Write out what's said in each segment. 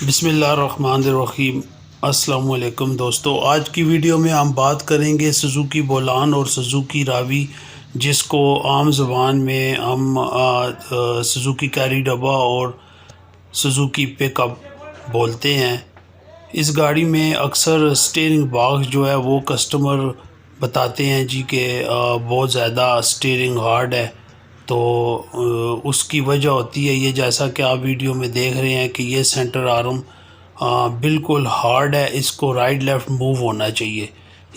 بسم اللہ الرحمن الرحیم۔ السلام علیکم دوستو، آج کی ویڈیو میں ہم بات کریں گے سوزوکی بولان اور سوزوکی راوی، جس کو عام زبان میں ہم سوزوکی کیری ڈبا اور سوزوکی پک اپ بولتے ہیں۔ اس گاڑی میں اکثر سٹیئرنگ باکس جو ہے وہ کسٹمر بتاتے ہیں جی کہ بہت زیادہ سٹیئرنگ ہارڈ ہے، تو اس کی وجہ ہوتی ہے یہ، جیسا کہ آپ ویڈیو میں دیکھ رہے ہیں کہ یہ سینٹر آرم بالکل ہارڈ ہے، اس کو رائٹ لیفٹ موو ہونا چاہیے،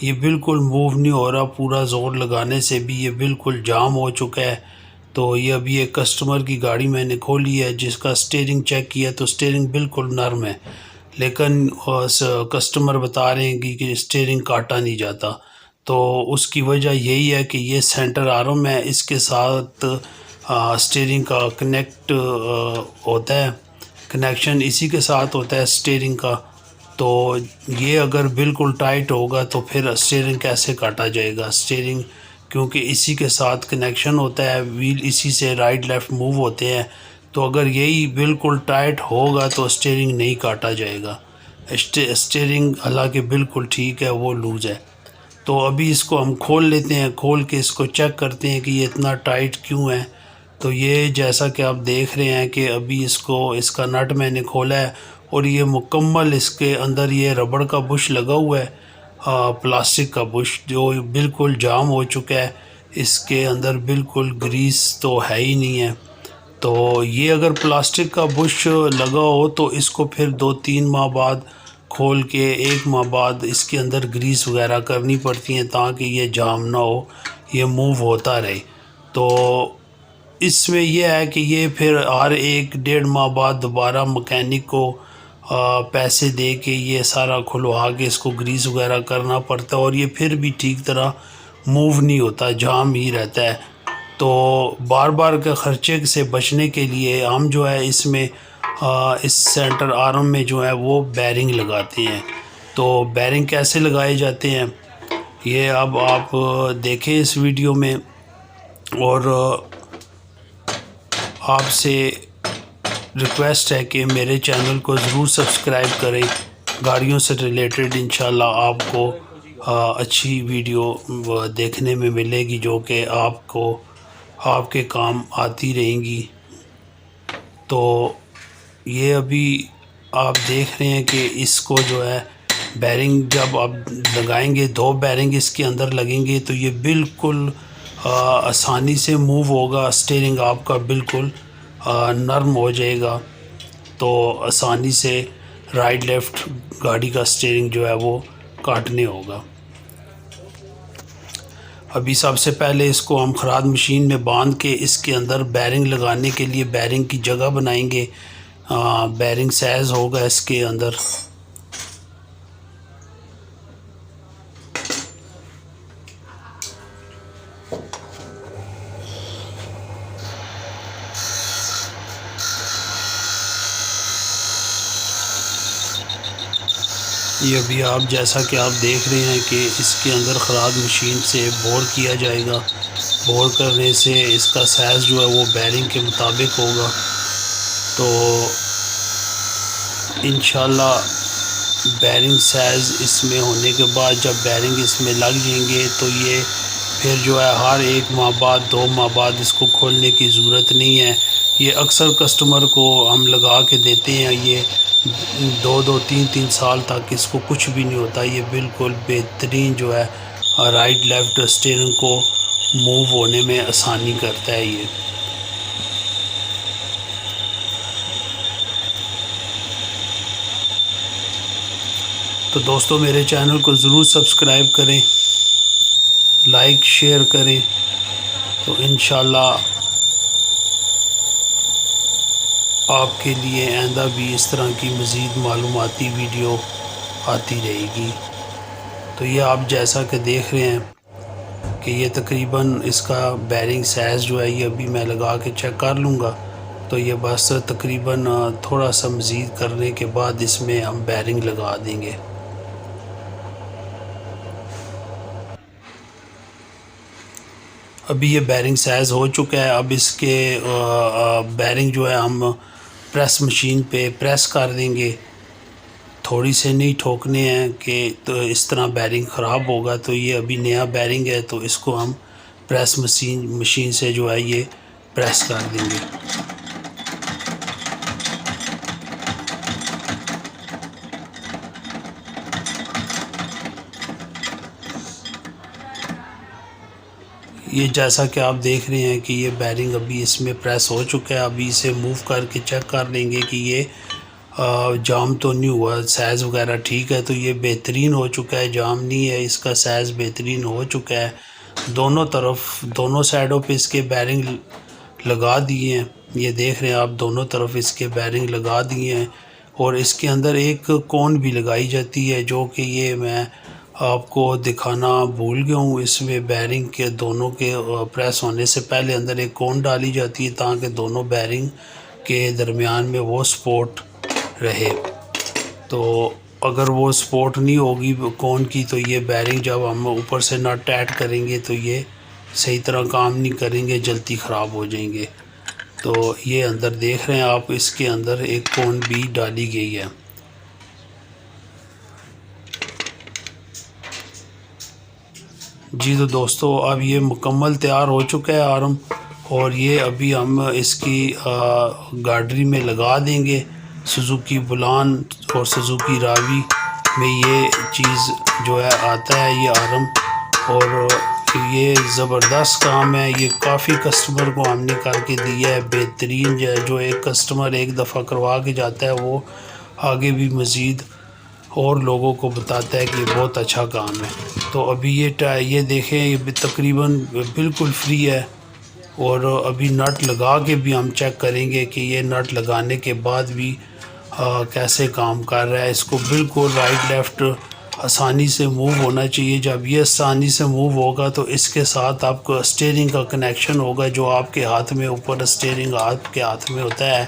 یہ بالکل موو نہیں ہو رہا، پورا زور لگانے سے بھی یہ بالکل جام ہو چکا ہے۔ تو یہ ابھی ایک کسٹمر کی گاڑی میں نے کھولی ہے جس کا سٹیئرنگ چیک کیا تو سٹیئرنگ بالکل نرم ہے، لیکن کسٹمر بتا رہے ہیں کہ سٹیئرنگ کاٹا نہیں جاتا۔ تو اس کی وجہ یہی ہے کہ یہ سینٹر آرم ہے، اس کے ساتھ سٹیئرنگ کا کنیکٹ ہوتا ہے، کنیکشن اسی کے ساتھ ہوتا ہے سٹیئرنگ کا۔ تو یہ اگر بالکل ٹائٹ ہوگا تو پھر سٹیئرنگ کیسے کاٹا جائے گا؟ سٹیئرنگ کیونکہ اسی کے ساتھ کنیکشن ہوتا ہے، ویل اسی سے رائٹ لیفٹ موو ہوتے ہیں، تو اگر یہی بالکل ٹائٹ ہوگا تو سٹیئرنگ نہیں کاٹا جائے گا۔ سٹیئرنگ حالانکہ بالکل ٹھیک ہے، وہ لوز ہے۔ تو ابھی اس کو ہم کھول لیتے ہیں، کھول کے اس کو چیک کرتے ہیں کہ یہ اتنا ٹائٹ کیوں ہے۔ تو یہ جیسا کہ آپ دیکھ رہے ہیں کہ ابھی اس کا نٹ میں نے کھولا ہے اور یہ مکمل اس کے اندر یہ ربڑ کا بش لگا ہوا ہے، پلاسٹک کا بش جو بالکل جام ہو چکا ہے، اس کے اندر بالکل گریس تو ہے ہی نہیں ہے۔ تو یہ اگر پلاسٹک کا بش لگا ہو تو اس کو پھر 2-3 ماہ بعد کھول کے 1 ماہ بعد اس کے اندر گریس وغیرہ کرنی پڑتی ہیں تاکہ یہ جام نہ ہو، یہ موو ہوتا رہے۔ تو اس میں یہ ہے کہ یہ پھر ہر 1-1.5 ماہ بعد دوبارہ مکینک کو پیسے دے کے یہ سارا کھلوا کے اس کو گریس وغیرہ کرنا پڑتا ہے، اور یہ پھر بھی ٹھیک طرح موو نہیں ہوتا، جام ہی رہتا ہے۔ تو بار بار کے خرچے سے بچنے کے لیے ہم جو ہے اس میں اس سینٹر آرم میں جو ہے وہ بیرنگ لگاتے ہیں۔ تو بیرنگ کیسے لگائے جاتے ہیں یہ اب آپ دیکھیں اس ویڈیو میں، اور آپ سے ریکویسٹ ہے کہ میرے چینل کو ضرور سبسکرائب کریں، گاڑیوں سے ریلیٹڈ انشاءاللہ آپ کو اچھی ویڈیو دیکھنے میں ملے گی جو کہ آپ کے کام آتی رہیں گی۔ تو یہ ابھی آپ دیکھ رہے ہیں کہ اس کو جو ہے بیرنگ جب آپ لگائیں گے، 2 بیرنگ اس کے اندر لگیں گے تو یہ بالکل آسانی سے موو ہوگا، سٹیئرنگ آپ کا بالکل نرم ہو جائے گا، تو آسانی سے رائٹ لیفٹ گاڑی کا سٹیئرنگ جو ہے وہ کاٹنے ہوگا۔ ابھی سب سے پہلے اس کو ہم خراد مشین میں باندھ کے اس کے اندر بیرنگ لگانے کے لیے بیرنگ کی جگہ بنائیں گے، بیرنگ سیز ہوگا اس کے اندر۔ یہ ابھی آپ جیسا کہ آپ دیکھ رہے ہیں کہ اس کے اندر خراد مشین سے بور کیا جائے گا، بور کرنے سے اس کا سائز جو ہے وہ بیرنگ کے مطابق ہوگا۔ تو انشاءاللہ بیرنگ سائز اس میں ہونے کے بعد جب بیرنگ اس میں لگ جائیں گے تو یہ پھر جو ہے ہر 1 ماہ بعد 2 ماہ بعد اس کو کھولنے کی ضرورت نہیں ہے۔ یہ اکثر کسٹمر کو ہم لگا کے دیتے ہیں، یہ 2-3 سال تک اس کو کچھ بھی نہیں ہوتا، یہ بالکل بہترین جو ہے رائٹ لیفٹ سٹیئرنگ کو موو ہونے میں آسانی کرتا ہے یہ۔ تو دوستو میرے چینل کو ضرور سبسکرائب کریں، لائک شیئر کریں، تو انشاءاللہ آپ کے لیے آئندہ بھی اس طرح کی مزید معلوماتی ویڈیو آتی رہے گی۔ تو یہ آپ جیسا کہ دیکھ رہے ہیں کہ یہ تقریباً اس کا بیرنگ سائز جو ہے یہ ابھی میں لگا کے چیک کر لوں گا، تو یہ بس تقریباً تھوڑا سا مزید کرنے کے بعد اس میں ہم بیرنگ لگا دیں گے۔ ابھی یہ بیرنگ سائز ہو چکا ہے، اب اس کے بیرنگ جو ہے ہم پریس مشین پہ پریس کر دیں گے، تھوڑی سے نہیں ٹھوکنے ہیں کہ تو اس طرح بیرنگ خراب ہوگا. تو یہ ابھی نیا بیرنگ ہے تو اس کو ہم پریس مشین سے جو ہے یہ پریس کر دیں گے. یہ جیسا کہ آپ دیکھ رہے ہیں کہ یہ بیرنگ ابھی اس میں پریس ہو چکا ہے. ابھی اسے موو کر کے چیک کر لیں گے کہ یہ جام تو نہیں ہوا, سائز وغیرہ ٹھیک ہے. تو یہ بہترین ہو چکا ہے, جام نہیں ہے, اس کا سائز بہترین ہو چکا ہے. دونوں طرف دونوں سائڈوں پہ اس کے بیرنگ لگا دیے ہیں. یہ دیکھ رہے ہیں آپ, دونوں طرف اس کے بیرنگ لگا دیے ہیں. اور اس کے اندر ایک کون بھی لگائی جاتی ہے جو کہ یہ میں آپ کو دکھانا بھول گیا ہوں. اس میں بیرنگ کے دونوں کے پریس ہونے سے پہلے اندر ایک کون ڈالی جاتی ہے تاکہ دونوں بیرنگ کے درمیان میں وہ سپورٹ رہے. تو اگر وہ سپورٹ نہیں ہوگی کون کی تو یہ بیرنگ جب ہم اوپر سے نٹ ایڈ کریں گے تو یہ صحیح طرح کام نہیں کریں گے, جلدی خراب ہو جائیں گے. تو یہ اندر دیکھ رہے ہیں آپ, اس کے اندر ایک کون بھی ڈالی گئی ہے. جی تو دوستو اب یہ مکمل تیار ہو چکا ہے آرم, اور یہ ابھی ہم اس کی گارڈری میں لگا دیں گے. سوزوکی بولان اور سوزوکی راوی میں یہ چیز جو ہے آتا ہے یہ آرم, اور یہ زبردست کام ہے. یہ کافی کسٹمر کو ہم نے کر کے دیا ہے. بہترین جو ایک کسٹمر ایک دفعہ کروا کے جاتا ہے وہ آگے بھی مزید اور لوگوں کو بتاتا ہے کہ یہ بہت اچھا کام ہے. تو ابھی یہ دیکھیں یہ تقریباً بالکل فری ہے, اور ابھی نٹ لگا کے بھی ہم چیک کریں گے کہ یہ نٹ لگانے کے بعد بھی کیسے کام کر رہا ہے. اس کو بالکل رائٹ لیفٹ آسانی سے موو ہونا چاہیے. جب یہ آسانی سے موو ہوگا تو اس کے ساتھ آپ کو اسٹیئرنگ کا کنیکشن ہوگا, جو آپ کے ہاتھ میں اوپر اسٹیئرنگ آپ کے ہاتھ میں ہوتا ہے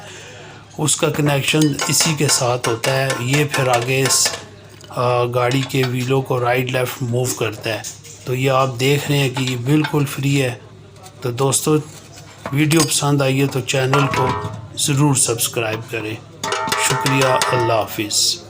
اس کا کنیکشن اسی کے ساتھ ہوتا ہے. یہ پھر آگے اس گاڑی کے ویلوں کو رائٹ لیفٹ موو کرتا ہے. تو یہ آپ دیکھ رہے ہیں کہ یہ بالکل فری ہے. تو دوستو ویڈیو پسند آئی ہے تو چینل کو ضرور سبسکرائب کریں. شکریہ, اللہ حافظ.